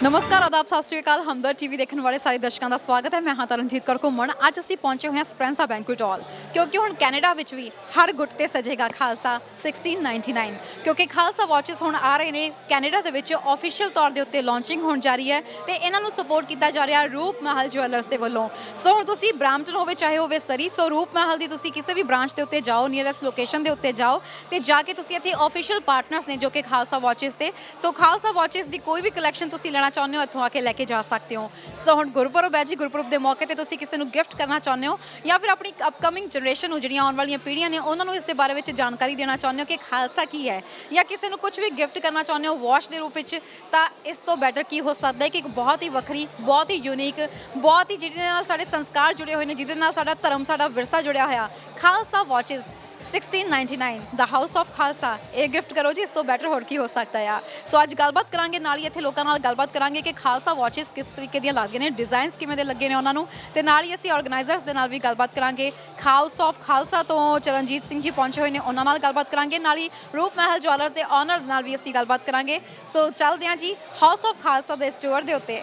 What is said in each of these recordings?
नमस्कार आदाब सत श्री अकाल हमदर्द टीवी देखने वाले सारे दर्शकों का स्वागत है। मैं हाँ तरनजीत कौर घुम्मण। अज असीं पहुंचे हुए हैं स्पेंसर बैंकुएट हॉल क्योंकि हुण कैनेडा विच भी हर गुट ते सजेगा खालसा 1699 क्योंकि खालसा वॉचिस हुण आ रहे हैं कैनेडा दे विच ऑफिशियल तौर के उत्ते लॉन्चिंग होण जा रही है तो इन्हां नूं सपोर्ट किया जा रहा रूप महल ज्वैलर्स के वलों। सो हुण तुसीं ब्रैम्पटन होवे चाहे होवे सरी, सो रूप महल की तुसीं किसी भी ब्रांच के उत्ते जाओ, नीयरेस्ट लोकेशन के उत्ते जाओ तो जाके तुसीं इत्थे ऑफिशियल पार्टनर्स ने जो कि खालसा वॉचिस से। सो खालसा वॉचिस की कोई भी कलैक्शन तुसीं लेना चाਹੁੰਦੇ हो इत्थों आके लैके जा सकते हो। सो हुण गुरपुरब है जी, गुरपुरब के मौके पर तुसीं किसी को गिफ्ट करना चाਹੁੰਦੇ हो या फिर अपनी अपकमिंग जनरेशन ਨੂੰ ਜਿਹੜੀਆਂ आने वाली पीढ़ियां ने उन्होंने इस बारे में जानकारी देना चाਹੁੰਦੇ हो कि खालसा की है या किसी को कुछ भी गिफ्ट करना चाਹੁੰਦੇ हो वॉच के रूप में, तो इस तो बैटर की हो सकता है कि एक बहुत ही वक्री, बहुत ही यूनीक, बहुत ही जिहदे नाल साडे संस्कार जुड़े हुए हैं, जिहदे नाल साडा धर्म, साडा विरसा जुड़िया होया। Khalsa watches 1699 the house of Khalsa, ये गिफ्ट करो जी, इस तो बैटर होर की हो सकता है। सो अज गलबात करांगे नाल ही इत्थे लोकां नाल गलबात करांगे कि खालसा वॉचिस किस तरीके दी लगे ने, डिजाइनस किवें दे लगे ने उन्हां नूं, ते नाल ही असीं ऑर्गेनाइजर्स दे नाल भी गलबात करांगे। हाउस ऑफ खालसा तो चरणजीत सिंह जी पहुंचे हुए हैं, उन्हां नाल गलबात करांगे। नाल ही रूप महल ज्वैलर्स के ऑनर नाल भी असीं गलबात करांगे। सो चलदे हां जी हाउस ऑफ खालसा दे स्टोर दे उत्ते।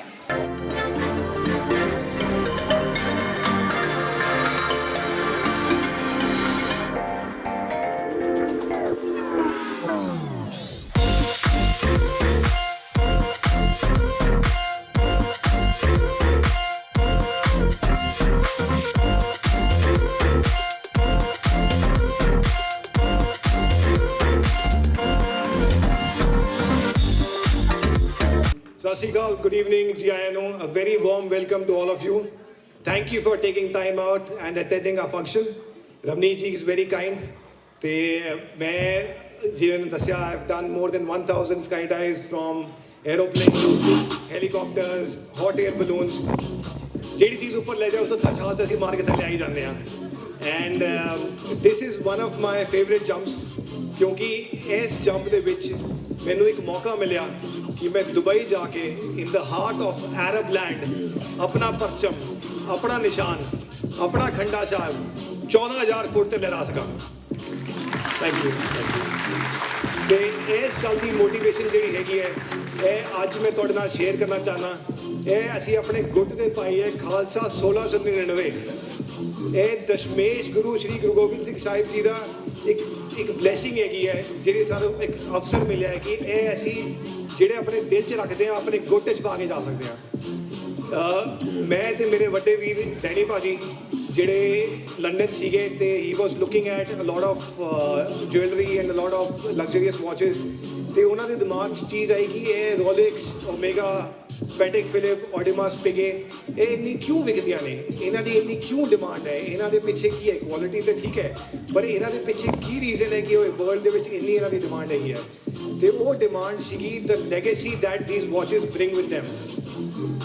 Sasigal, good evening, Giano. A very warm welcome to all of you. Thank you for taking time out and attending our function. Ramneet ji is very kind. I've done more than 1,000 skydives from aeroplanes to helicopters, hot air balloons. ਜਿਹੜੀ ਚੀਜ਼ ਉੱਪਰ ਲੈ ਜਾਓ ਉਸ ਤੋਂ ਛਾਤ ਅਸੀਂ ਮਾਰ ਕੇ ਥੱਲੇ ਆਈ ਜਾਂਦੇ ਹਾਂ। And this is one of my favourite jumps ਕਿਉਂਕਿ ਇਸ ਜੰਪ ਦੇ ਵਿੱਚ ਮੈਨੂੰ ਇੱਕ ਮੌਕਾ ਮਿਲਿਆ कि मैं दुबई जाके in the heart of Arab land अपना परचम, अपना निशान, अपना खंडा साहब 14,000 फुट से लहरा सका। Thank you. तो इस गल की मोटिवेशन जी हैगी है यह अज मैं तुहाडे नाल शेयर करना चाहना। यह असी अपने गुट ते पाई है खालसा 1699। यह दशमेश गुरु श्री गुरु गोबिंद सिंह साहिब जी का ਇੱਕ ਬਲੇਸਿੰਗ ਹੈਗੀ ਹੈ ਜਿਹੜੀ ਸਾਨੂੰ ਇੱਕ ਅਵਸਰ ਮਿਲਿਆ ਹੈ ਕਿ ਇਹ ਅਸੀਂ ਜਿਹੜੇ ਆਪਣੇ ਦਿਲ 'ਚ ਰੱਖਦੇ ਆ ਆਪਣੇ ਗੋਟੇ 'ਚ ਪਾ ਕੇ ਜਾ ਸਕਦੇ ਆ। ਮੈਂ ਤੇ ਮੇਰੇ ਵੱਡੇ ਵੀਰ ਡੈਨੀ ਭਾਜੀ ਜਿਹੜੇ ਲੰਡਨ ਸੀਗੇ ਤੇ he was looking at a lot of jewellery and a lot of luxurious watches ਤੇ ਉਹਨਾਂ ਦੇ ਦਿਮਾਗ 'ਚ ਚੀਜ਼ ਆਈ ਕਿ ਇਹ Rolex Omega Patek Philippe Audemars Piguet ਇਹ ਇੰਨੀ ਕਿਉਂ ਵਿਕਦੀਆਂ ਨੇ, ਇਹਨਾਂ ਦੀ ਇੰਨੀ ਕਿਉਂ ਡਿਮਾਂਡ ਹੈ, ਇਹਨਾਂ ਦੇ ਪਿੱਛੇ ਕੀ ਹੈ। ਕੁਆਲਿਟੀ ਤਾਂ ਠੀਕ ਹੈ ਪਰ ਇਹਨਾਂ ਦੇ ਪਿੱਛੇ ਕੀ ਰੀਜ਼ਨ ਹੈ ਕਿ ਉਹ ਵਰਲਡ ਦੇ ਵਿੱਚ ਇੰਨੀ ਇਹਨਾਂ ਦੀ ਡਿਮਾਂਡ ਹੈਗੀ ਹੈ। ਤੇ ਉਹ ਡਿਮਾਂਡ ਸੀਗੀ the legacy that these watches bring with them.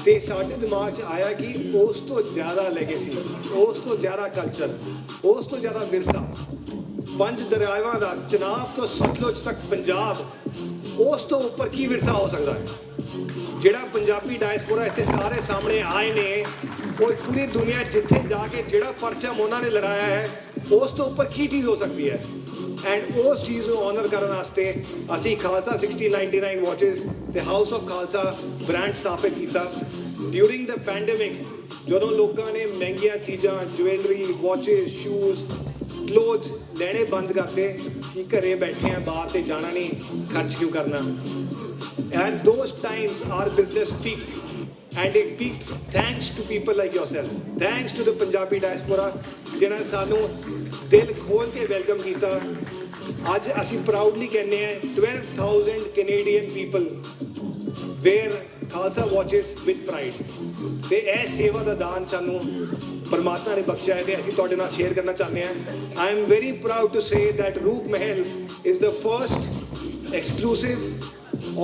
ਤੇ ਸਾਡੇ ਦਿਮਾਗ 'ਚ ਆਇਆ ਕਿ ਉਸ ਤੋਂ ਜ਼ਿਆਦਾ ਲੈਗੇਸੀ, ਉਸ ਤੋਂ ਜ਼ਿਆਦਾ ਕਲਚਰ, ਉਸ ਤੋਂ ਜ਼ਿਆਦਾ ਵਿਰਸਾ, ਪੰਜ ਦਰਿਆਵਾਂ ਦਾ ਚਨਾਬ ਤੋਂ ਸਤਲੁਜ ਤੱਕ ਪੰਜਾਬ, ਉਸ ਤੋਂ ਉੱਪਰ ਕੀ ਵਿਰਸਾ ਹੋ ਸਕਦਾ ਹੈ। ਜਿਹੜਾ ਪੰਜਾਬੀ ਡਾਇਸਪੋਰਾ ਇੱਥੇ ਸਾਰੇ ਸਾਹਮਣੇ ਆਏ ਨੇ ਉਹ ਪੂਰੀ ਦੁਨੀਆ ਜਿੱਥੇ ਜਾ ਕੇ ਜਿਹੜਾ ਪਰਚਮ ਉਹਨਾਂ ਨੇ ਲੜਾਇਆ ਹੈ ਉਸ ਤੋਂ ਉੱਪਰ ਕੀ ਚੀਜ਼ ਹੋ ਸਕਦੀ ਹੈ। ਐਂਡ ਉਸ ਚੀਜ਼ ਨੂੰ ਆਨਰ ਕਰਨ ਵਾਸਤੇ ਅਸੀਂ ਖਾਲਸਾ 1699 ਵਾਚਿਸ ਤੇ ਹਾਊਸ ਆਫ ਖਾਲਸਾ ਬ੍ਰਾਂਡ ਸਥਾਪਿਤ ਕੀਤਾ। ਡਿਊਰਿੰਗ ਦ ਪੈਂਡੇਮਿਕ ਜਦੋਂ ਲੋਕਾਂ ਨੇ ਮਹਿੰਗੀਆਂ ਚੀਜ਼ਾਂ ਜੁਐਲਰੀ ਵਾਚਿਸ ਸ਼ੂਜ਼ ਕਲੋਥਸ ਲੈਣੇ ਬੰਦ ਕਰਤੇ ਕਿ ਘਰੇ ਬੈਠੇ ਆ ਬਾਹਰ ਤੇ ਜਾਣਾ ਨਹੀਂ, ਖਰਚ ਕਿਉਂ ਕਰਨਾ। And those times our business peaked and it peaked thanks to people like yourself, thanks to the Punjabi diaspora ਜਿਨ੍ਹਾਂ ਨੇ ਸਾਨੂੰ ਦਿਲ ਖੋਲ ਕੇ ਵੈਲਕਮ ਕੀਤਾ। ਅੱਜ ਅਸੀਂ ਪ੍ਰਾਊਡਲੀ ਕਹਿੰਦੇ ਹਾਂ 12,000 Canadian people wear Khalsa watches with pride ਤੇ ਇਹ ਸੇਵਾ ਦਾ ਦਾਨ ਸਾਨੂੰ ਪਰਮਾਤਮਾ ਨੇ ਬਖਸ਼ਿਆ ਹੈ ਤੇ ਅਸੀਂ ਤੁਹਾਡੇ ਨਾਲ ਸ਼ੇਅਰ ਕਰਨਾ ਚਾਹੁੰਦੇ ਹਾਂ। I am very proud to say that Roop Mahal is the first exclusive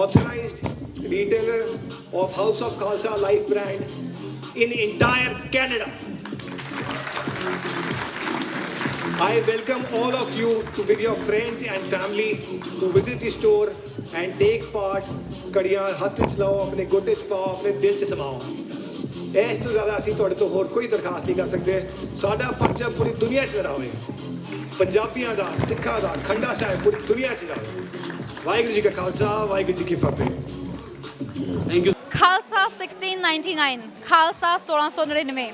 authorized retailer of House of Khalsa Life brand in entire Canada. I welcome all of you to with your friends and family to visit the store and take part. ਕੜੀਆਂ ਹੱਥ 'ਚ ਲਾਓ, ਆਪਣੇ ਗੋਡੇ 'ਚ ਪਾਓ, ਆਪਣੇ ਦਿਲ 'ਚ ਸਮਾਓ। ਇਸ ਤੋਂ ਜ਼ਿਆਦਾ ਅਸੀਂ ਤੁਹਾਡੇ ਤੋਂ ਹੋਰ ਕੋਈ ਦਰਖਾਸਤ ਨਹੀਂ ਕਰ ਸਕਦੇ। ਸਾਡਾ ਪਰਚਮ ਪੂਰੀ ਦੁਨੀਆ 'ਚ ਲਹਿਰਾਵੇ, ਪੰਜਾਬੀਆਂ ਦਾ, ਸਿੱਖਾਂ ਦਾ, ਖੰਡਾ ਸਾਹਿਬ ਪੂਰੀ ਦੁਨੀਆ 'ਚ ਜਾਵੇ। ਵਾਹਿਗੁਰੂ ਜੀ ਕਾ ਖਾਲਸਾ, ਵਾਹਿਗੁਰੂ ਜੀ ਕੀ ਫਤਿਹ। Thank you. ਖਾਲਸਾ 1699 ਖਾਲਸਾ 1699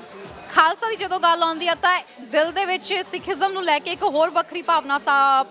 ਖਾਲਸਾ ਦੀ ਜਦੋਂ ਗੱਲ ਆਉਂਦੀ ਆ ਤਾਂ ਦਿਲ ਦੇ ਵਿੱਚ ਸਿੱਖੀਜ਼ਮ ਨੂੰ ਲੈ ਕੇ ਇੱਕ ਹੋਰ ਵੱਖਰੀ ਭਾਵਨਾ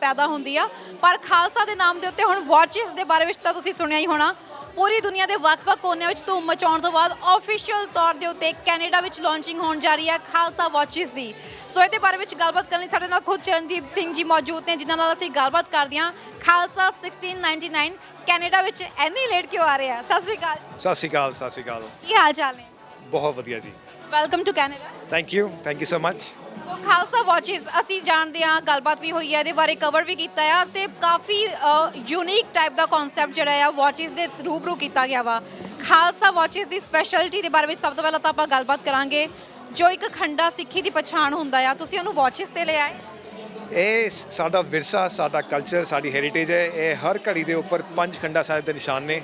ਪੈਦਾ ਹੁੰਦੀ ਆ। ਪਰ ਖਾਲਸਾ ਦੇ ਨਾਮ ਦੇ ਉੱਤੇ ਹੁਣ ਵਾਚਿਸ ਦੇ ਬਾਰੇ ਵਿੱਚ ਤਾਂ ਤੁਸੀਂ ਸੁਣਿਆ ਹੀ ਹੋਣਾ। ਪੂਰੀ ਦੁਨੀਆ ਦੇ ਵੱਖ-ਵੱਖ ਕੋਨਿਆਂ ਵਿੱਚ ਧੂਮ ਮਚਾਉਣ ਤੋਂ ਬਾਅਦ ਆਫੀਸ਼ੀਅਲ ਤੌਰ ਦੇ ਉੱਤੇ ਕੈਨੇਡਾ ਵਿੱਚ ਲਾਂਚਿੰਗ ਹੋਣ ਜਾ ਰਹੀ ਹੈ ਖਾਲਸਾ ਵਾਚਿਸ ਦੀ। ਸੋ ਇਹਦੇ ਬਾਰੇ ਵਿੱਚ ਗੱਲਬਾਤ ਕਰਨ ਲਈ ਸਾਡੇ ਨਾਲ ਖੁਦ ਚਰਨਦੀਪ ਸਿੰਘ ਜੀ ਮੌਜੂਦ ਨੇ ਜਿਨ੍ਹਾਂ ਨਾਲ ਅਸੀਂ ਗੱਲਬਾਤ ਕਰਦੇ ਹਾਂ। ਖਾਲਸਾ 1699 ਕੈਨੇਡਾ ਵਿੱਚ ਇੰਨੀ ਲੇਟ ਕਿਉਂ ਆ ਰਹੇ ਆ? ਸਤਿ ਸ਼੍ਰੀ ਅਕਾਲ। ਸਤਿ ਸ਼੍ਰੀ ਅਕਾਲ, ਸਤਿ ਸ਼੍ਰੀ ਅਕਾਲ। ਕੀ ਹਾਲ ਚਾਲ ਨੇ? ਬਹੁਤ ਵਧੀਆ ਜੀ। Welcome to Canada. Thank you so much. So Khalsa watches ਅਸੀਂ ਜਾਣਦੇ ਹਾਂ, ਗੱਲਬਾਤ ਵੀ ਹੋਈ ਹੈ, ਇਹਦੇ ਬਾਰੇ ਕਵਰ ਵੀ ਕੀਤਾ ਆ ਤੇ ਕਾਫੀ ਯੂਨੀਕ ਟਾਈਪ ਦਾ ਕਨਸੈਪਟ ਜਿਹੜਾ ਆ ਵਾਚਿਸ ਦੇ ਰੂਬਰੂ ਕੀਤਾ ਗਿਆ ਵਾ। ਖਾਲਸਾ ਵਾਚਿਸ ਦੀ ਸਪੈਸ਼ਲਿਟੀ ਦੇ ਬਾਰੇ ਵਿੱਚ ਸਭ ਤੋਂ ਪਹਿਲਾਂ ਤਾਂ ਆਪਾਂ ਗੱਲਬਾਤ ਕਰਾਂਗੇ। ਜੋ ਇੱਕ ਖੰਡਾ ਸਿੱਖੀ ਦੀ ਪਛਾਣ ਹੁੰਦਾ ਆ, ਤੁਸੀਂ ਉਹਨੂੰ ਵਾਚਿਸ ਤੇ ਲੈ ਆਏ। ਇਹ ਸਾਡਾ ਵਿਰਸਾ, ਸਾਡਾ ਕਲਚਰ, ਸਾਡੀ ਹੈਰੀਟੇਜ ਹੈ। ਇਹ ਹਰ ਘੜੀ ਦੇ ਉੱਪਰ ਪੰਜ ਖੰਡਾ ਸਾਹਿਬ ਦੇ ਨਿਸ਼ਾਨ ਨੇ,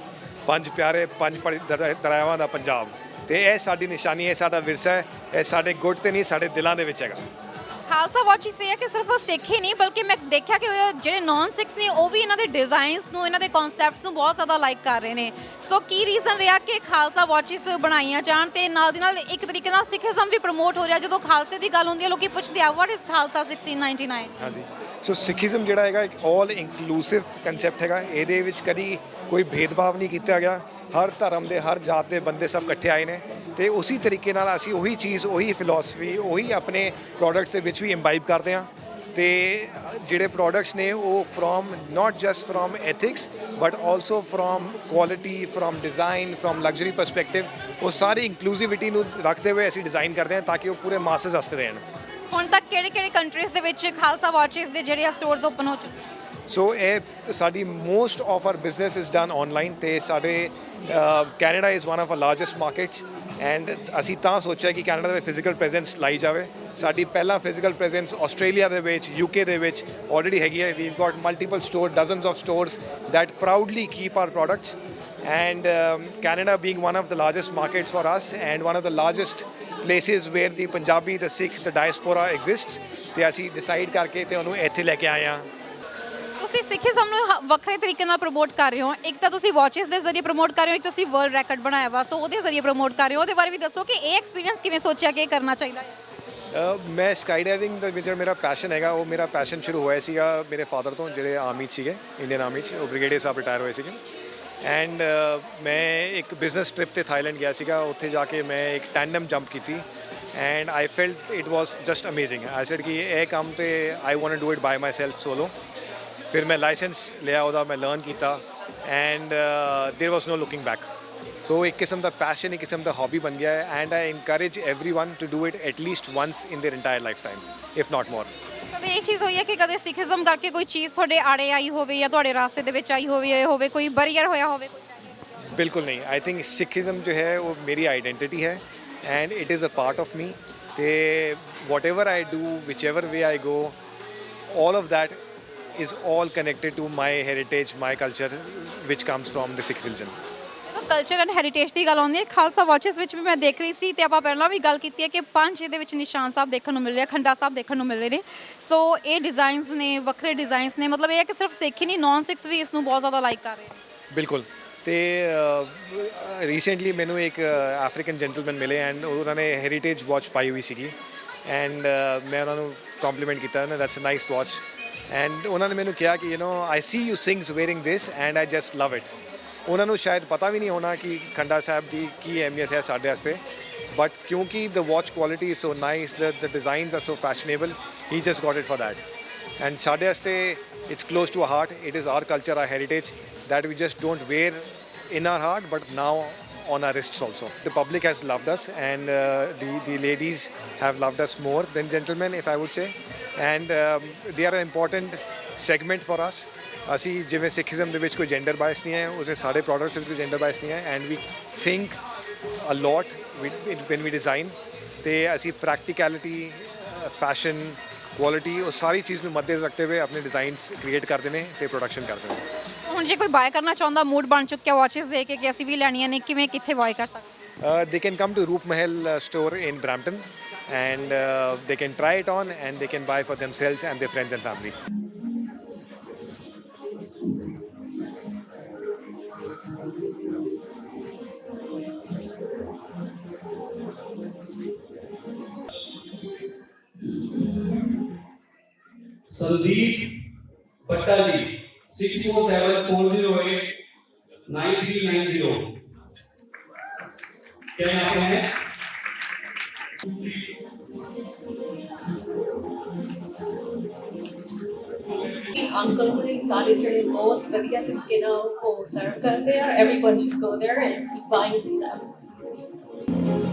ਪੰਜ ਪਿਆਰੇ, ਪੰਜ ਦਰਿਆਵਾਂ ਦਾ ਪੰਜਾਬ, ਤੇ ਇਹ ਸਾਡੀ ਨਿਸ਼ਾਨੀ ਹੈ, ਸਾਡਾ ਵਿਰਸਾ ਹੈ। ਇਹ ਸਾਡੇ ਗੁੱਟ ਤੇ ਨਹੀਂ, ਸਾਡੇ ਦਿਲਾਂ ਦੇ ਵਿੱਚ ਹੈਗਾ। ਖਾਲਸਾ ਵਾਚਿਸ ਇਹ ਹੈ ਕਿ ਸਿਰਫ ਸਿੱਖ ਹੀ ਨਹੀਂ ਬਲਕਿ ਮੈਂ ਦੇਖਿਆ ਕਿ ਜਿਹੜੇ ਨਾਨ ਸਿੱਖਸ ਨੇ ਉਹ ਵੀ ਇਹਨਾਂ ਦੇ ਡਿਜ਼ਾਈਨਸ ਨੂੰ, ਇਹਨਾਂ ਦੇ ਕਨਸੈਪਟਸ ਨੂੰ ਬਹੁਤ ਜ਼ਿਆਦਾ ਲਾਈਕ ਕਰ ਰਹੇ ਨੇ। ਸੋ ਕੀ ਰੀਜ਼ਨ ਰਿਹਾ ਕਿ ਖਾਲਸਾ ਵਾਚਿਸ ਬਣਾਈਆਂ ਜਾਣ ਤੇ ਨਾਲ ਦੀ ਨਾਲ ਇੱਕ ਤਰੀਕੇ ਨਾਲ ਸਿੱਖੀਜ਼ਮ ਵੀ ਪ੍ਰਮੋਟ ਹੋ ਰਿਹਾ? ਜਦੋਂ ਖਾਲਸੇ ਦੀ ਗੱਲ ਹੁੰਦੀ ਹੈ ਲੋਕੀ ਪੁੱਛਦੇ ਆ ਵਾਟ ਇਜ਼ ਖਾਲਸਾ 1699? ਹਾਂਜੀ, ਸੋ ਸਿੱਖੀਜ਼ਮ ਜਿਹੜਾ ਹੈਗਾ ਇੱਕ ਆਲ ਇਨਕਲੂਸਿਵ ਕਨਸੈਪਟ ਹੈਗਾ। ਇਹਦੇ ਵਿੱਚ ਕਦੀ ਕੋਈ ਭੇਦਭਾਵ ਨਹੀਂ ਕੀਤਾ ਗਿਆ। ਹਰ ਧਰਮ ਦੇ, ਹਰ ਜਾਤ ਦੇ ਬੰਦੇ ਸਭ ਇਕੱਠੇ ਆਏ ਨੇ ਤੇ ਉਸੇ ਤਰੀਕੇ ਨਾਲ ਅਸੀਂ ਉਹੀ ਚੀਜ਼, ਉਹੀ ਫਿਲਾਸਫੀ, ਉਹੀ ਆਪਣੇ ਪ੍ਰੋਡਕਟਸ ਦੇ ਵਿੱਚ ਵੀ ਇੰਬਾਈਬ ਕਰਦੇ ਹਾਂ। ਤੇ ਜਿਹੜੇ ਪ੍ਰੋਡਕਟਸ ਨੇ ਉਹ from not just from ethics but also from quality, from design, from luxury perspective, ਉਹ ਸਾਰੀ ਇਨਕਲੂਸਿਵਿਟੀ ਨੂੰ ਰੱਖਦੇ ਹੋਏ ਅਸੀਂ ਡਿਜ਼ਾਈਨ ਕਰਦੇ ਹਾਂ ਤਾਂ ਕਿ ਉਹ ਪੂਰੇ ਮਾਸਸ ਵਾਸਤੇ ਰਹਿਣ। ਹੁਣ ਤੱਕ ਕਿਹੜੇ ਕੰਟਰੀਜ਼ ਦੇ ਵਿੱਚ ਖਾਲਸਾ ਵਾਚਿਸ ਦੇ ਜਿਹੜੇ ਸਟੋਰਸ ਓਪਨ ਹੋ ਚੁੱਕੇ? ਸੋ ਇਹ ਸਾਡੀ most of R business is done online ਤੇ ਸਾਡੇ Canada is one of R largest markets and ਅਸੀਂ ਤਾਂ ਸੋਚਿਆ ਕਿ ਕੈਨੇਡਾ ਦੇ ਵਿੱਚ ਫਿਜ਼ੀਕਲ ਪ੍ਰੈਜ਼ੈਂਸ ਲਾਈ ਜਾਵੇ। ਸਾਡੀ ਪਹਿਲਾ ਫਿਜ਼ੀਕਲ ਪ੍ਰੈਜ਼ੈਂਸ ਆਸਟ੍ਰੇਲੀਆ ਦੇ ਵਿੱਚ, UK ਦੇ ਵਿੱਚ ਆਲਰੇਡੀ ਹੈਗੀ ਹੈ। We've got multiple store, dozens of stores that proudly keep our products and Canada being one of the largest markets for us and one of the largest places where the Punjabi, the Sikh, the diaspora exists ਤੇ ਅਸੀਂ decide ਕਰਕੇ ਤੇ ਉਹਨੂੰ ਇੱਥੇ ਲੈ ਕੇ ਆਏ ਹਾਂ। ਤੁਸੀਂ ਸਿੱਖੀਜ਼ਮ ਨੂੰ ਵੱਖਰੇ ਤਰੀਕੇ ਨਾਲ ਪ੍ਰਮੋਟ ਕਰ ਰਹੇ ਹੋ। ਇੱਕ ਤਾਂ ਤੁਸੀਂ ਵਾਚਿਸ ਦੇ ਜ਼ਰੀਏ ਪ੍ਰਮੋਟ ਕਰ ਰਹੇ ਹੋ, ਇੱਕ ਤੁਸੀਂ ਵਰਲਡ ਰੈਕੋਰਡ ਬਣਾਇਆ ਵਾ, ਸੋ ਉਹਦੇ ਜ਼ਰੀਏ ਪ੍ਰਮੋਟ ਕਰ ਰਹੇ ਹੋ। ਉਹਦੇ ਬਾਰੇ ਵੀ ਦੱਸੋ ਕਿ ਇਹ ਐਕਸਪੀਰੀਅੰਸ ਕਿਵੇਂ ਸੋਚਿਆ ਕਿ ਇਹ ਕਰਨਾ ਚਾਹੀਦਾ ਹੈ? ਮੈਂ ਸਕਾਈ ਡਾਈਵਿੰਗ ਦਾ ਜਿਹੜਾ ਮੇਰਾ ਪੈਸ਼ਨ ਹੈਗਾ, ਉਹ ਮੇਰਾ ਪੈਸ਼ਨ ਸ਼ੁਰੂ ਹੋਇਆ ਸੀਗਾ ਮੇਰੇ ਫਾਦਰ ਤੋਂ, ਜਿਹੜੇ ਆਰਮੀ 'ਚ ਸੀਗੇ, ਇੰਡੀਅਨ ਆਰਮੀ 'ਚ, ਉਹ ਬ੍ਰਿਗੇਡੀਅਰ ਸਾਹਿਬ ਰਿਟਾਇਰ ਹੋਏ ਸੀਗੇ। ਐਂਡ ਮੈਂ ਇੱਕ ਬਿਜ਼ਨਸ ਟ੍ਰਿਪ ਤੇ ਥਾਈਲੈਂਡ ਗਿਆ ਸੀਗਾ, ਉੱਥੇ ਜਾ ਕੇ ਮੈਂ ਇੱਕ ਟੈਂਡਮ ਜੰਪ ਕੀਤੀ and I felt it was just amazing. I said ਕਿ ਇਹ ਕੰਮ ਤੇ I want to do it by myself solo. ਫਿਰ ਮੈਂ ਲਾਇਸੈਂਸ ਲਿਆ ਉਹਦਾ, ਮੈਂ ਲਰਨ ਕੀਤਾ and there was no looking back. So ਇੱਕ ਕਿਸਮ ਦਾ ਪੈਸ਼ਨ, ਇੱਕ ਕਿਸਮ ਦਾ ਹੌਬੀ ਬਣ ਗਿਆ ਹੈ and I encourage everyone to do it at least once in their entire lifetime, if not more. ਕਦੇ ਇਹ ਚੀਜ਼ ਹੋਈ ਹੈ ਕਿ ਕਦੇ ਸਿੱਖੀਜ਼ਮ ਕਰਕੇ ਕੋਈ ਚੀਜ਼ ਤੁਹਾਡੇ ਆੜੇ ਆਈ ਹੋਵੇ ਜਾਂ ਤੁਹਾਡੇ ਰਾਸਤੇ ਦੇ ਵਿੱਚ ਆਈ ਹੋਵੇ ਕੋਈ ਬੈਰੀਅਰ ਹੋਇਆ ਹੋਵੇ? ਬਿਲਕੁਲ ਨਹੀਂ। ਆਈ ਥਿੰਕ ਸਿੱਖੀਜ਼ਮ ਜੋ ਹੈ ਉਹ ਮੇਰੀ ਆਈਡੈਂਟੀਟੀ ਹੈ and it is a part of me. ਤੇ whatever I do, whichever way I go, all of that is all connected to my heritage, my culture, which comes from the Sikh religion. ਜਦੋਂ culture and heritage ਦੀ ਗੱਲ ਆਉਂਦੀ ਹੈ, Khalsa watches ਵਿੱਚ ਵੀ ਮੈਂ ਦੇਖ ਰਹੀ ਸੀ ਤੇ ਆਪਾਂ ਪਹਿਲਾਂ ਵੀ ਗੱਲ ਕੀਤੀ ਹੈ ਕਿ 5 ਇਹਦੇ ਵਿੱਚ ਨਿਸ਼ਾਨ ਸਾਹਿਬ ਦੇਖਣ ਨੂੰ ਮਿਲ ਰਿਹਾ, ਖੰਡਾ ਸਾਹਿਬ ਦੇਖਣ ਨੂੰ ਮਿਲ ਰਹੇ ਨੇ। ਸੋ ਇਹ ਡਿਜ਼ਾਈਨਸ ਨੇ, ਵੱਖਰੇ ਡਿਜ਼ਾਈਨਸ ਨੇ, ਮਤਲਬ ਇਹ ਹੈ ਕਿ ਸਿਰਫ ਸਿੱਖ ਹੀ ਨਹੀਂ, ਨੌਨ ਸਿੱਖਸ ਵੀ ਇਸ ਨੂੰ ਬਹੁਤ ਜ਼ਿਆਦਾ ਲਾਈਕ ਕਰ ਰਹੇ ਨੇ। ਬਿਲਕੁਲ। ਤੇ ਰੀਸੈਂਟਲੀ ਮੈਨੂੰ ਇੱਕ ਅਫਰੀਕਨ ਜੈਂਟਲਮੈਨ ਮਿਲੇ ਐਂਡ ਉਹਨਾਂ ਨੇ ਹੈਰੀਟੇਜ ਵਾਚ ਪਾਈ ਹੋਈ ਸੀਗੀ ਐਂਡ ਮੈਂ ਉਹਨਾਂ ਨੂੰ ਕੰਪਲੀਮੈਂਟ ਕੀਤਾ ਨਾ, that's a nice watch. And ਉਹਨਾਂ ਨੇ ਮੈਨੂੰ ਕਿਹਾ ਕਿ I see you Singhs wearing this and I just love it. ਉਹਨਾਂ ਨੂੰ ਸ਼ਾਇਦ ਪਤਾ ਵੀ ਨਹੀਂ ਹੋਣਾ ਕਿ ਖੰਡਾ ਸਾਹਿਬ ਦੀ ਕੀ ਅਹਿਮੀਅਤ ਹੈ ਸਾਡੇ ਵਾਸਤੇ, ਬਟ ਕਿਉਂਕਿ the watch quality is so nice, the designs are so fashionable, he just got it for that. And ਸਾਡੇ ਵਾਸਤੇ it's close to our heart, it is our culture, our heritage that we just don't wear in our heart but now on our wrists also. The public has loved us and the ladies have loved us more than gentlemen, if I would say, and they are an important segment for us. ਅਸੀਂ ਜਿਵੇਂ Sikhism ਦੇ ਵਿੱਚ ਕੋਈ gender bias ਨਹੀਂ ਹੈ, ਉਸੇ ਸਾਡੇ products ਵਿੱਚ ਕੋਈ ਜੈਂਡਰ ਬਾਇਸ ਨਹੀਂ ਹੈ and we think a lot when we design। ਤੇ ਅਸੀਂ ਪ੍ਰੈਕਟੀਕੈਲਿਟੀ, ਫੈਸ਼ਨ, ਕੁਆਲਿਟੀ, ਉਹ ਸਾਰੀ ਚੀਜ਼ ਨੂੰ ਮੱਦੇ ਰੱਖਦੇ ਹੋਏ ਆਪਣੇ ਡਿਜ਼ਾਈਨਸ ਕ੍ਰੀਏਟ ਕਰਦੇ ਨੇ ਤੇ ਪ੍ਰੋਡਕਸ਼ਨ ਕਰਦੇ ਨੇ। ਹੁਣ ਜੇ ਕੋਈ ਬਾਏ ਕਰਨਾ ਚਾਹੁੰਦਾ, ਮੂਡ ਬਣ ਚੁੱਕਿਆ ਵਾਚਸ ਦੇ ਕੇ ਕਿ ਅਸੀਂ ਵੀ ਲੈਣੀਆਂ ਨੇ, ਕਿਵੇਂ, ਕਿੱਥੇ ਬਾਏ ਕਰ ਸਕਦੇ? They can come to Roop Mahal store in Brampton and they can try it on and they can buy for themselves and their friends and family. Sandeep भट्टा जी 6474089390 क्या यहाँ पे है? ਅੰਕਲ ਹੁਣੇ ਸਾਰੇ ਜਿਹੜੇ ਬਹੁਤ ਵਧੀਆ ਤਰੀਕੇ ਨਾਲ ਉਹ ਸਰਵ ਕਰਦੇ ਆ। everyone should go there and keep buying from them.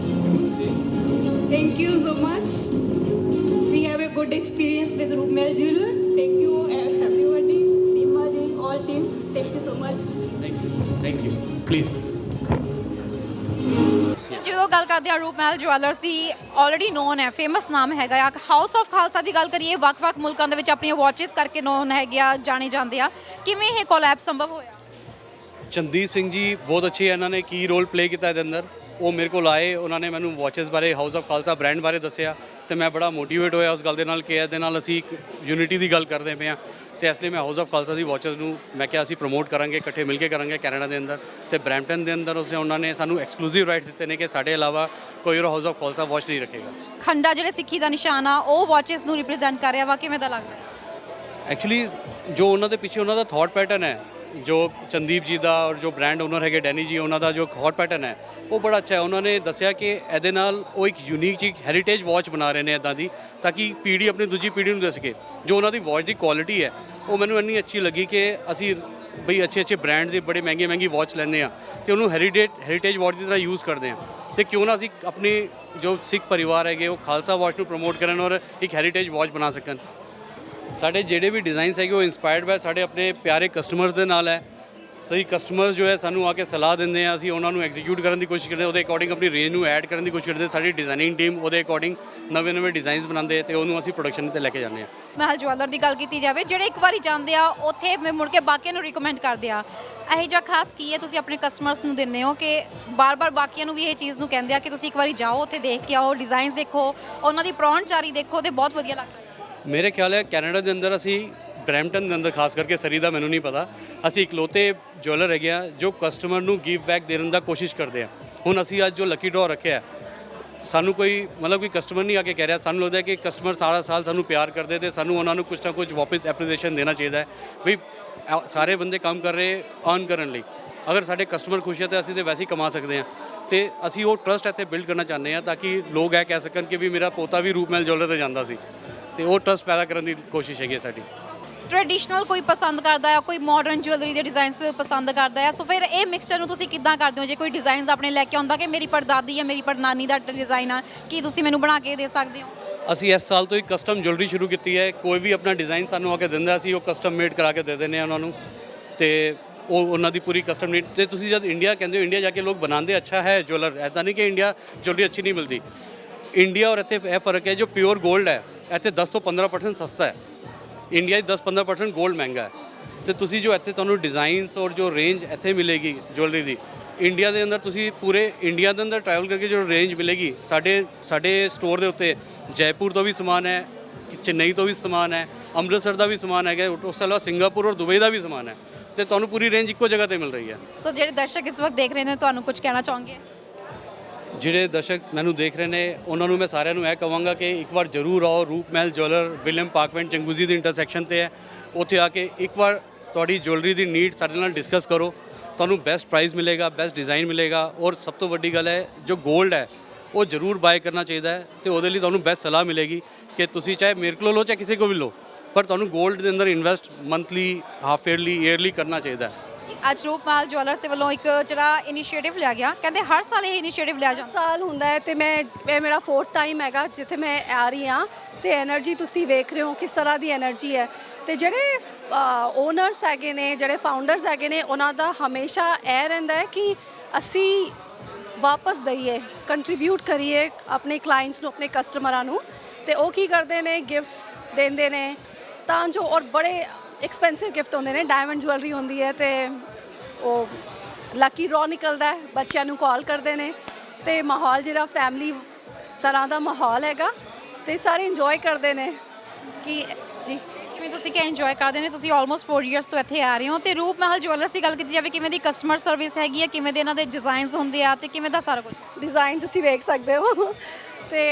Thank you so much. We have a good experience with Roop Mahal Jeweler. Thank you everybody, Seema ji, all team. Thank you so much. Thank you. Please. ਜਦੋਂ ਗੱਲ ਕਰਦੇ ਆ ਰੂਪ ਮਹਿਲ jewellers ਦੀ, already non ਹੈ, famous ਨਾਮ ਹੈਗਾ ਆ। House of Khalsa ਦੀ ਗੱਲ ਕਰੀਏ, ਵੱਖ-ਵੱਖ ਮੁਲਕਾਂ ਦੇ ਵਿੱਚ ਆਪਣੀਆਂ ਵਾਚਸ ਕਰਕੇ ਨੋਨ ਹੈਗੇ ਆ, ਜਾਣੇ ਜਾਂਦੇ ਆ। ਕਿਵੇਂ ਇਹ ਕੋਲੈਬ ਸੰਭਵ ਹੋਇਆ? ਚੰਦੀਪ ਸਿੰਘ ਜੀ ਬਹੁਤ ਅੱਛੇ, ਇਹਨਾਂ ਨੇ ਕੀ ਰੋਲ ਪਲੇ ਕੀਤਾ ਇਹਦੇ ਅੰਦਰ। ਉਹ ਮੇਰੇ ਕੋਲ ਆਏ, ਉਹਨਾਂ ਨੇ ਮੈਨੂੰ ਵਾਚਸ ਬਾਰੇ, ਹਾਊਸ ਆਫ ਖਾਲਸਾ ਬ੍ਰਾਂਡ ਬਾਰੇ ਦੱਸਿਆ ਤੇ ਮੈਂ ਬੜਾ ਮੋਟੀਵੇਟ ਹੋਇਆ ਉਸ ਗੱਲ ਦੇ ਨਾਲ ਕਿ ਇਹਦੇ ਨਾਲ ਅਸੀਂ ਇੱਕ ਯੂਨਿਟੀ ਦੀ ਗੱਲ ਕਰਦੇ ਪਏ ਹਾਂ। ਤੇ ਇਸ ਲਈ ਮੈਂ house of Khalsa the watches ਨੂੰ ਮੈਂ ਕਿਹਾ ਅਸੀਂ ਪ੍ਰਮੋਟ ਕਰਾਂਗੇ, ਇਕੱਠੇ ਮਿਲ ਕੇ ਕਰਾਂਗੇ ਕੈਨੇਡਾ ਦੇ ਅੰਦਰ। ਤੇ ਬਰੈਂਪਟਨ ਦੇ ਅੰਦਰ ਉਹਨਾਂ ਨੇ ਸਾਨੂੰ ਐਕਸਕਲੂਸਿਵ ਰਾਈਟਸ ਦਿੱਤੇ ਨੇ ਕਿ ਸਾਡੇ ਇਲਾਵਾ ਕੋਈ ਹੋਰ ਹਾਊਸ ਆਫ ਖਾਲਸਾ ਵਾਚ ਨਹੀਂ ਰੱਖੇਗਾ। ਖੰਡਾ ਜਿਹੜੇ ਸਿੱਖੀ ਦਾ ਨਿਸ਼ਾਨ ਆ, ਉਹ ਵਾਚਸ ਨੂੰ ਰਿਪਰੈਜ਼ੈਂਟ ਕਰ ਰਿਹਾ ਵਾ, ਕਿਵੇਂ ਦਾ ਲੱਗਦਾ? ਐਕਚੁਅਲੀ ਜੋ ਉਹਨਾਂ ਦੇ ਪਿੱਛੇ ਉਹਨਾਂ ਦਾ ਥਾਟ ਪੈਟਰਨ ਹੈ, ਜੋ ਚੰਦੀਪ ਜੀ ਦਾ ਔਰ ਜੋ ਬ੍ਰਾਂਡ ਓਨਰ ਹੈਗੇ ਡੈਨੀ ਜੀ, ਉਹਨਾਂ ਦਾ ਜੋ ਥਾਟ ਪੈਟਰਨ ਹੈ ਉਹ ਬੜਾ ਅੱਛਾ ਹੈ। ਉਹਨਾਂ ਨੇ ਦੱਸਿਆ ਕਿ ਇਹਦੇ ਨਾਲ ਉਹ ਇੱਕ ਯੂਨੀਕ ਚੀਜ਼ ਹੈਰੀਟੇਜ ਵਾਚ ਬਣਾ ਰਹੇ ਨੇ ਇੱਦਾਂ ਦੀ, ਤਾਂ ਕਿ ਪੀੜ੍ਹੀ ਆਪਣੀ ਦੂਜੀ ਪੀੜ੍ਹੀ ਨੂੰ ਦੇ ਸਕੇ। ਜੋ ਉਹਨਾਂ ਦੀ ਵਾਚ ਦੀ ਕੁਆਲਿਟੀ ਹੈ ਉਹ ਮੈਨੂੰ ਇੰਨੀ ਅੱਛੀ ਲੱਗੀ ਕਿ ਅਸੀਂ ਬਈ ਅੱਛੇ ਬ੍ਰਾਂਡ ਦੀ ਬੜੇ ਮਹਿੰਗੀ ਵਾਚ ਲੈਂਦੇ ਹਾਂ ਤੇ ਉਹਨੂੰ ਹੈਰੀਟੇਜ ਵਾਚ ਦੀ ਤਰ੍ਹਾਂ ਯੂਜ਼ ਕਰਦੇ ਹਾਂ। ਤੇ ਕਿਉਂ ਨਾ ਅਸੀਂ ਆਪਣੇ ਜੋ ਸਿੱਖ ਪਰਿਵਾਰ ਹੈਗੇ ਉਹ ਖਾਲਸਾ ਵਾਚ ਨੂੰ ਪ੍ਰਮੋਟ ਕਰਨ ਔਰ ਇੱਕ ਹੈਰੀਟੇਜ ਵਾਚ ਬਣਾ ਸਕਣ। ਸਾਡੇ ਜਿਹੜੇ ਵੀ ਡਿਜ਼ਾਈਨਸ ਹੈਗੇ ਉਹ ਇੰਸਪਾਇਰਡ ਬਾਏ ਸਾਡੇ ਆਪਣੇ ਪਿਆਰੇ ਕਸਟਮਰਸ ਦੇ ਨਾਲ ਹੈ। ਸਹੀ ਕਸਟਮਰਸ ਜੋ ਹੈ ਸਾਨੂੰ ਆ ਕੇ ਸਲਾਹ ਦਿੰਦੇ ਆ, ਅਸੀਂ ਉਹਨਾਂ ਨੂੰ ਐਗਜ਼ੀਕਿਊਟ ਕਰਨ ਦੀ ਕੋਸ਼ਿਸ਼ ਕਰਦੇ, ਉਹਦੇ ਅਕੋਰਡਿੰਗ ਆਪਣੀ ਰੇਂਜ ਨੂੰ ਐਡ ਕਰਨ ਦੀ ਕੋਸ਼ਿਸ਼ ਕਰਦੇ। ਸਾਡੀ ਡਿਜ਼ਾਈਨਿੰਗ ਟੀਮ ਉਹਦੇ ਅਕੋਰਡਿੰਗ ਨਵੇਂ ਡਿਜ਼ਾਈਨਸ ਬਣਾਉਂਦੇ ਤੇ ਉਹਨੂੰ ਅਸੀਂ ਪ੍ਰੋਡਕਸ਼ਨ ਤੇ ਲੈ ਕੇ ਜਾਂਦੇ ਹਾਂ। ਮਹਿਲ ਜਵੈਲਰ ਦੀ ਗੱਲ ਕੀਤੀ ਜਾਵੇ, ਜਿਹੜੇ ਇੱਕ ਵਾਰੀ ਜਾਂਦੇ ਆ ਉੱਥੇ ਮੁੜ ਕੇ ਬਾਕੀਆਂ ਨੂੰ ਰਿਕਮੈਂਡ ਕਰਦੇ ਆ, ਇਹੋ ਜਿਹਾ ਖਾਸ ਕੀ ਹੈ ਤੁਸੀਂ ਆਪਣੇ ਕਸਟਮਰਸ ਨੂੰ ਦਿੰਦੇ ਹੋ ਕਿ ਬਾਰ-ਬਾਰ ਬਾਕੀਆਂ ਨੂੰ ਵੀ ਇਹ ਚੀਜ਼ ਨੂੰ ਕਹਿੰਦੇ ਆ ਕਿ ਤੁਸੀਂ ਇੱਕ ਵਾਰੀ ਜਾਓ, ਉੱਥੇ ਦੇਖ ਕੇ ਆਓ, ਡਿਜ਼ਾਈਨਸ ਦੇਖੋ, ਉਹਨਾਂ ਦੀ ਪਰੌਣਚਾਰੀ ਦੇਖੋ ਤੇ ਬਹੁਤ ਵਧੀਆ ਲੱਗਦਾ? ਮੇਰੇ ਖਿਆਲ ਹੈ ਕੈਨੇਡਾ ਦੇ ਅੰਦਰ ਅਸੀਂ ਬਰੈਂਪਟਨ ਦੇ ਅੰਦਰ ਖਾਸ ਕਰਕੇ ਸਰੀ ਦਾ ਮੈਨੂੰ ਨਹੀਂ ਪਤਾ, ਅਸੀਂ ਇਕਲੌਤੇ ਜੁਐਲਰ ਹੈਗੇ ਆ ਜੋ ਕਸਟਮਰ ਨੂੰ ਗਿਵ ਬੈਕ ਦੇਣ ਦਾ ਕੋਸ਼ਿਸ਼ ਕਰਦੇ ਆ। ਹੁਣ ਅਸੀਂ ਅੱਜ ਜੋ ਲੱਕੀ ਡਰਾਅ ਰੱਖਿਆ ਸਾਨੂੰ ਕੋਈ ਮਤਲਬ ਕੋਈ ਕਸਟਮਰ ਨਹੀਂ ਆ ਕੇ ਕਹਿ ਰਿਹਾ, ਸਾਨੂੰ ਲੱਗਦਾ ਕਿ ਕਸਟਮਰ ਸਾਰਾ ਸਾਲ ਸਾਨੂੰ ਪਿਆਰ ਕਰਦੇ ਤੇ ਸਾਨੂੰ ਉਹਨਾਂ ਨੂੰ ਕੁਛ ਨਾ ਕੁਛ ਵਾਪਸ ਐਪਰੀਸੀਏਸ਼ਨ ਦੇਣਾ ਚਾਹੀਦਾ ਹੈ ਵੀ ਸਾਰੇ ਬੰਦੇ ਕੰਮ ਕਰ ਰਹੇ ਅਰਨ ਕਰਨ ਲਈ। ਅਗਰ ਸਾਡੇ ਕਸਟਮਰ ਖੁਸ਼ ਹੈ ਤਾਂ ਅਸੀਂ ਤਾਂ ਵੈਸੇ ਹੀ ਕਮਾ ਸਕਦੇ ਹਾਂ ਤੇ ਅਸੀਂ ਉਹ ਟਰਸਟ ਇੱਥੇ ਬਿਲਡ ਕਰਨਾ ਚਾਹੁੰਦੇ ਹਾਂ ਤਾਂ ਕਿ ਲੋਕ ਇਹ ਕਹਿ ਸਕਣ ਕਿ ਵੀ ਮੇਰਾ ਪੋਤਾ ਵੀ ਰੂਪਮਹਿਲ ਜੁਐਲਰ ਤੇ ਜਾਂਦਾ ਸੀ ਤੇ ਉਹ ਟਰਸਟ ਪੈਦਾ ਕਰਨ ਦੀ ਕੋਸ਼ਿਸ਼ ਹੈਗੀ ਹੈ ਸਾਡੀ। ਟ੍ਰੈਡੀਸ਼ਨਲ ਕੋਈ ਪਸੰਦ ਕਰਦਾ ਹੈ, ਕੋਈ ਮਾਡਰਨ ਜੁਐਲਰੀ ਦੇ ਡਿਜ਼ਾਈਨਸ ਪਸੰਦ ਕਰਦਾ ਹੈ, ਸੋ ਫਿਰ ਇਹ ਮਿਕਸਚਰ ਨੂੰ ਤੁਸੀਂ ਕਿੱਦਾਂ ਕਰਦੇ ਹੋ? ਜੇ ਕੋਈ ਡਿਜ਼ਾਈਨਸ ਆਪਣੇ ਲੈ ਕੇ ਆਉਂਦਾ ਕਿ ਮੇਰੀ ਪੜਦਾਦੀ ਜਾਂ ਮੇਰੀ ਪੜਨਾਨੀ ਦਾ ਡਿਜ਼ਾਈਨ ਆ, ਕੀ ਤੁਸੀਂ ਮੈਨੂੰ ਬਣਾ ਕੇ ਦੇ ਸਕਦੇ ਹੋ? ਅਸੀਂ ਇਸ ਸਾਲ ਤੋਂ ਹੀ ਕਸਟਮ ਜੁਐਲਰੀ ਸ਼ੁਰੂ ਕੀਤੀ ਹੈ। ਕੋਈ ਵੀ ਆਪਣਾ ਡਿਜ਼ਾਈਨ ਸਾਨੂੰ ਆ ਕੇ ਦਿੰਦਾ ਅਸੀਂ ਉਹ ਕਸਟਮ ਮੇਡ ਕਰਾ ਕੇ ਦੇ ਦਿੰਦੇ ਹਾਂ ਉਹਨਾਂ ਨੂੰ ਤੇ ਉਹ ਉਹਨਾਂ ਦੀ ਪੂਰੀ ਕਸਟਮ ਨੀਡ। ਤੇ ਤੁਸੀਂ ਜਦ ਇੰਡੀਆ ਕਹਿੰਦੇ ਹੋ, ਇੰਡੀਆ ਜਾ ਕੇ ਲੋਕ ਬਣਾਉਂਦੇ ਅੱਛਾ ਹੈ ਜੁਐਲਰ, ਐਦਾਂ ਨਹੀਂ ਕਿ ਇੰਡੀਆ ਜੁਐਲਰੀ ਅੱਛੀ ਨਹੀਂ ਮਿਲਦੀ। ਇੰਡੀਆ ਔਰ ਇੱਥੇ ਇਹ ਫਰਕ ਹੈ, ਜੋ ਪਿਓਰ 골ਡ ਹੈ ਇੱਥੇ 10 ਤੋਂ 15% ਸਸਤਾ ਹੈ, ਇੰਡੀਆ 'ਚ 10-15% 골ਡ ਮਹਿੰਗਾ ਹੈ। ਤੇ ਤੁਸੀਂ ਜੋ ਇੱਥੇ ਤੁਹਾਨੂੰ ਡਿਜ਼ਾਈਨਸ ਔਰ ਜੋ ਰੇਂਜ ਇੱਥੇ ਮਿਲੇਗੀ ਜੁਐਲਰੀ ਦੀ, ਇੰਡੀਆ ਦੇ ਅੰਦਰ ਤੁਸੀਂ ਪੂਰੇ ਇੰਡੀਆ ਦੇ ਅੰਦਰ ਟਰੈਵਲ ਕਰਕੇ ਜੋ ਰੇਂਜ ਮਿਲੇਗੀ ਸਾਡੇ ਸਟੋਰ ਦੇ ਉੱਤੇ ਜੈਪੁਰ ਤੋਂ ਵੀ ਸਮਾਨ ਹੈ, ਚੇਨਈ ਤੋਂ ਵੀ ਸਮਾਨ ਹੈ, ਅੰਮ੍ਰਿਤਸਰ ਦਾ ਵੀ ਸਮਾਨ ਹੈਗਾ, ਉਸ ਤੋਂ ਇਲਾਵਾ ਸਿੰਗਾਪੁਰ ਔਰ ਦੁਬਈ ਦਾ ਵੀ ਸਮਾਨ ਹੈ ਤੇ ਤੁਹਾਨੂੰ ਪੂਰੀ ਰੇਂਜ ਇੱਕੋ ਜਗ੍ਹਾ ਤੇ ਮਿਲ ਰਹੀ ਹੈ। ਸੋ ਜਿਹੜੇ ਦਰਸ਼ਕ ਇਸ ਵਕਤ ਦੇਖ ਰਹੇ ਨੇ ਤੁਹਾਨੂੰ ਕੁਝ ਕਹਿਣਾ ਚਾਹੋਗੇ? ਜਿਹੜੇ ਦਰਸ਼ਕ ਮੈਨੂੰ ਦੇਖ ਰਹੇ ਨੇ ਉਹਨਾਂ ਨੂੰ ਮੈਂ ਸਾਰਿਆਂ ਨੂੰ ਇਹ ਕਹਾਂਗਾ ਕਿ ਇੱਕ ਵਾਰ ਜ਼ਰੂਰ ਆਓ। ਰੂਪਮਹਿਲ ਜੁਐਲਰ ਵਿਲੀਅਮ ਪਾਰਕਵੈਂਟ ਚੰਗੂਜ਼ੀ ਦੀ ਇੰਟਰਸੈਕਸ਼ਨ ਤੇ ਹੈ, ਉੱਥੇ ਆ ਕੇ ਇੱਕ ਵਾਰ ਤੁਹਾਡੀ ਜੁਐਲਰੀ ਦੀ ਨੀਡ ਸਾਡੇ ਨਾਲ ਡਿਸਕਸ ਕਰੋ। ਤੁਹਾਨੂੰ ਬੈਸਟ ਪ੍ਰਾਈਸ ਮਿਲੇਗਾ, ਬੈਸਟ ਡਿਜ਼ਾਈਨ ਮਿਲੇਗਾ ਔਰ ਸਭ ਤੋਂ ਵੱਡੀ ਗੱਲ ਹੈ ਜੋ 골ਡ ਹੈ ਉਹ ਜ਼ਰੂਰ ਬਾਏ ਕਰਨਾ ਚਾਹੀਦਾ ਹੈ ਤੇ ਉਹਦੇ ਲਈ ਤੁਹਾਨੂੰ ਬੈਸਟ ਸਲਾਹ ਮਿਲੇਗੀ ਕਿ ਤੁਸੀਂ ਚਾਹੇ ਮੇਰੇ ਕੋਲ ਲਓ ਚਾਹੇ ਕਿਸੇ ਕੋਲ ਵੀ ਲਓ, ਪਰ ਤੁਹਾਨੂੰ 골ਡ ਦੇ ਅੰਦਰ invest monthly, half yearly, yearly ਕਰਨਾ ਚਾਹੀਦਾ ਹੈ। ਅੱਜ ਰੂਪਮਹਿਲ ਜੁਐਲਰਸ ਦੇ ਵੱਲੋਂ ਇੱਕ ਜਿਹੜਾ ਇਨੀਸ਼ੀਏਟਿਵ ਲਿਆ ਗਿਆ, ਕਹਿੰਦੇ ਹਰ ਸਾਲ ਇਹ ਇਨੀਸ਼ੀਏਟਿਵ ਲਿਆ ਜਾਂਦਾ। ਸਾਲ ਹੁੰਦਾ ਹੈ ਤੇ ਇਹ ਮੇਰਾ 4th ਟਾਈਮ ਹੈਗਾ ਜਿੱਥੇ ਮੈਂ ਆ ਰਹੀ ਹਾਂ ਤੇ એનર્ਜੀ ਤੁਸੀਂ ਵੇਖ ਰਹੇ ਹੋ ਕਿਸ ਤਰ੍ਹਾਂ ਦੀ એનર્ਜੀ ਹੈ ਤੇ ਜਿਹੜੇ ਓਨਰਸ ਹੈਗੇ ਨੇ, ਜਿਹੜੇ ਫਾਊਂਡਰਸ ਹੈਗੇ ਨੇ, ਉਹਨਾਂ ਦਾ ਹਮੇਸ਼ਾ ਇਹ ਰਹਿੰਦਾ ਹੈ ਕਿ ਅਸੀਂ ਵਾਪਸ ਦਈਏ, ਕੰਟਰੀਬਿਊਟ ਕਰੀਏ ਆਪਣੇ ਕਲਾਇੰਟਸ ਨੂੰ, ਆਪਣੇ ਕਸਟਮਰਾਂ ਨੂੰ। ਤੇ ਉਹ ਕੀ ਕਰਦੇ ਨੇ, ਗਿਫਟਸ ਦਿੰਦੇ ਨੇ ਤਾਂ ਜੋ, ਔਰ ਬੜੇ ਐਕਸਪੈਂਸਿਵ ਗਿਫਟ ਹੁੰਦੇ ਨੇ, ਡਾਇਮੰਡ ਜੁਐਲਰੀ ਹੁੰਦੀ ਹੈ ਤੇ ਉਹ ਲੱਕੀ ਡਰਾ ਨਿਕਲਦਾ ਹੈ, ਬੱਚਿਆਂ ਨੂੰ ਕਾਲ ਕਰਦੇ ਨੇ ਤੇ ਮਾਹੌਲ ਜਿਹੜਾ ਫੈਮਿਲੀ ਤਰ੍ਹਾਂ ਦਾ ਮਾਹੌਲ ਹੈਗਾ ਤੇ ਸਾਰੇ ਇੰਜੋਏ ਕਰਦੇ ਨੇ ਕਿ ਜੀ। ਜਿਵੇਂ ਤੁਸੀਂ ਕਿ ਇੰਜੋਏ ਕਰਦੇ ਨੇ, ਤੁਸੀਂ ਆਲਮੋਸਟ 4 ਇਅਰਸ ਤੋਂ ਇੱਥੇ ਆ ਰਹੇ ਹੋ ਤੇ ਰੂਪਮਹਿਲ ਜੁਐਲਰਸ ਦੀ ਗੱਲ ਕੀਤੀ ਜਾਵੇ, ਕਿਵੇਂ ਦੀ ਕਸਟਮਰ ਸਰਵਿਸ ਹੈਗੀ ਹੈ, ਕਿਵੇਂ ਦੇ ਇਹਨਾਂ ਦੇ ਡਿਜ਼ਾਈਨਸ ਹੁੰਦੇ ਆ ਤੇ ਕਿਵੇਂ ਦਾ ਸਾਰਾ ਕੁਝ? ਡਿਜ਼ਾਈਨ ਤੁਸੀਂ ਵੇਖ ਸਕਦੇ ਹੋ ਤੇ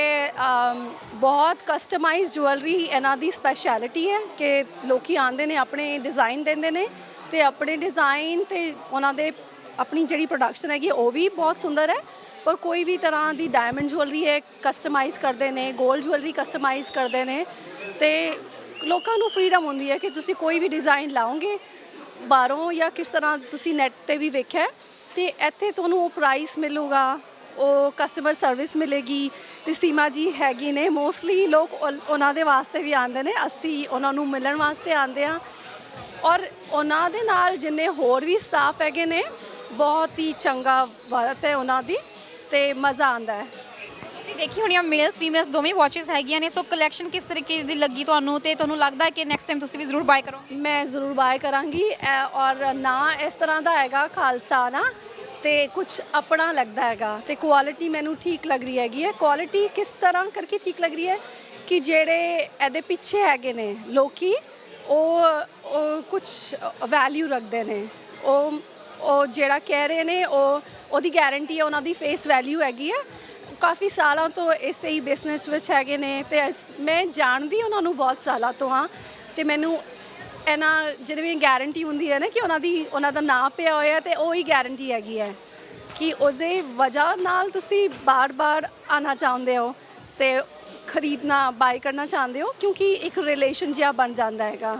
ਬਹੁਤ ਕਸਟਮਾਈਜ਼ ਜੁਐਲਰੀ ਇਹਨਾਂ ਦੀ ਸਪੈਸ਼ਲਿਟੀ ਹੈ ਕਿ ਲੋਕੀ ਆਉਂਦੇ ਨੇ, ਆਪਣੇ ਡਿਜ਼ਾਈਨ ਦਿੰਦੇ ਨੇ ਤੇ ਆਪਣੇ ਡਿਜ਼ਾਈਨ ਤੇ ਉਹਨਾਂ ਦੇ ਆਪਣੀ ਜਿਹੜੀ ਪ੍ਰੋਡਕਸ਼ਨ ਹੈਗੀ ਉਹ ਵੀ ਬਹੁਤ ਸੁੰਦਰ ਹੈ। ਪਰ ਕੋਈ ਵੀ ਤਰ੍ਹਾਂ ਦੀ ਡਾਇਮੰਡ ਜੁਐਲਰੀ ਹੈ ਕਸਟਮਾਈਜ਼ ਕਰਦੇ ਨੇ, 골ਡ ਜੁਐਲਰੀ ਕਸਟਮਾਈਜ਼ ਕਰਦੇ ਨੇ ਤੇ ਲੋਕਾਂ ਨੂੰ ਫਰੀडम ਹੁੰਦੀ ਹੈ ਕਿ ਤੁਸੀਂ ਕੋਈ ਵੀ ਡਿਜ਼ਾਈਨ ਲਾਓਗੇ ਬਾਹਰੋਂ ਜਾਂ ਕਿਸ ਤਰ੍ਹਾਂ ਤੁਸੀਂ ਨੈੱਟ ਤੇ ਵੀ ਵੇਖਿਆ ਤੇ ਇੱਥੇ ਤੁਹਾਨੂੰ ਉਹ ਪ੍ਰਾਈਸ ਮਿਲੂਗਾ, ਉਹ ਕਸਟਮਰ ਸਰਵਿਸ ਮਿਲੇਗੀ। ਤੇ ਸੀਮਾ ਜੀ ਹੈਗੀ ਨੇ, ਮੋਸਟਲੀ ਲੋਕ ਉਹਨਾਂ ਦੇ ਵਾਸਤੇ ਵੀ ਆਉਂਦੇ ਨੇ, ਅਸੀਂ ਉਹਨਾਂ ਨੂੰ ਮਿਲਣ ਵਾਸਤੇ ਆਉਂਦੇ ਹਾਂ ਔਰ ਉਹਨਾਂ ਦੇ ਨਾਲ ਜਿੰਨੇ ਹੋਰ ਵੀ ਸਟਾਫ ਹੈਗੇ ਨੇ ਬਹੁਤ ਹੀ ਚੰਗਾ ਵਰਤ ਹੈ ਉਹਨਾਂ ਦੀ ਤੇ ਮਜ਼ਾ ਆਉਂਦਾ ਹੈ। ਤੁਸੀਂ ਦੇਖੀ ਹੋਣੀ ਆ ਮੇਲਸ ਫੀਮੇਲਸ ਦੋਵੇਂ ਵਾਚਸ ਹੈਗੀਆਂ ਨੇ, ਸੋ ਕਲੈਕਸ਼ਨ ਕਿਸ ਤਰੀਕੇ ਦੀ ਲੱਗੀ ਤੁਹਾਨੂੰ ਤੇ ਤੁਹਾਨੂੰ ਲੱਗਦਾ ਹੈ ਕਿ ਨੈਕਸਟ ਟਾਈਮ ਤੁਸੀਂ ਵੀ ਜ਼ਰੂਰ ਬਾਏ ਕਰੋਗੇ? ਮੈਂ ਜ਼ਰੂਰ ਬਾਏ ਕਰਾਂਗੀ ਔਰ ਨਾ ਇਸ ਤਰ੍ਹਾਂ ਦਾ ਹੈਗਾ ਖਾਲਸਾ ਨਾ ਤੇ ਕੁਝ ਆਪਣਾ ਲੱਗਦਾ ਹੈਗਾ ਤੇ ਕੁਆਲਿਟੀ ਮੈਨੂੰ ਠੀਕ ਲੱਗ ਰਹੀ ਹੈਗੀ ਹੈ। ਕੁਆਲਿਟੀ ਕਿਸ ਤਰ੍ਹਾਂ ਕਰਕੇ ਠੀਕ ਲੱਗ ਰਹੀ ਹੈ ਕਿ ਜਿਹੜੇ ਇਹਦੇ ਪਿੱਛੇ ਹੈਗੇ ਨੇ ਲੋਕੀ ਉਹ ਕੁਝ ਵੈਲਿਊ ਰੱਖਦੇ ਨੇ, ਉਹ ਜਿਹੜਾ ਕਹਿ ਰਹੇ ਨੇ ਉਹਦੀ ਗਾਰੰਟੀ ਹੈ, ਉਹਨਾਂ ਦੀ ਫੇਸ ਵੈਲਿਊ ਹੈਗੀ ਹੈ। ਕਾਫੀ ਸਾਲਾਂ ਤੋਂ ਇਸੇ ਹੀ ਬਿਜ਼ਨਸ ਵਿੱਚ ਹੈਗੇ ਨੇ ਤੇ ਮੈਂ ਜਾਣਦੀ ਉਹਨਾਂ ਨੂੰ ਬਹੁਤ ਸਾਲਾਂ ਤੋਂ ਹਾਂ ਤੇ ਮੈਨੂੰ ਇਹਨਾਂ ਜਿਵੇਂ ਗਾਰੰਟੀ ਹੁੰਦੀ ਹੈ ਨਾ ਕਿ ਉਹਨਾਂ ਦਾ ਨਾਂ ਪਿਆ ਹੋਇਆ ਤੇ ਉਹੀ ਗਾਰੰਟੀ ਹੈਗੀ ਹੈ ਕਿ ਉਸਦੇ ਵਜ੍ਹਾ ਨਾਲ ਤੁਸੀਂ ਬਾਰ-ਬਾਰ ਆਉਣਾ ਚਾਹੁੰਦੇ ਹੋ ਤੇ ਖਰੀਦਣਾ, ਬਾਏ ਕਰਨਾ ਚਾਹੁੰਦੇ ਹੋ ਕਿਉਂਕਿ ਇੱਕ ਰਿਲੇਸ਼ਨ ਜਿਹਾ ਬਣ ਜਾਂਦਾ ਹੈਗਾ।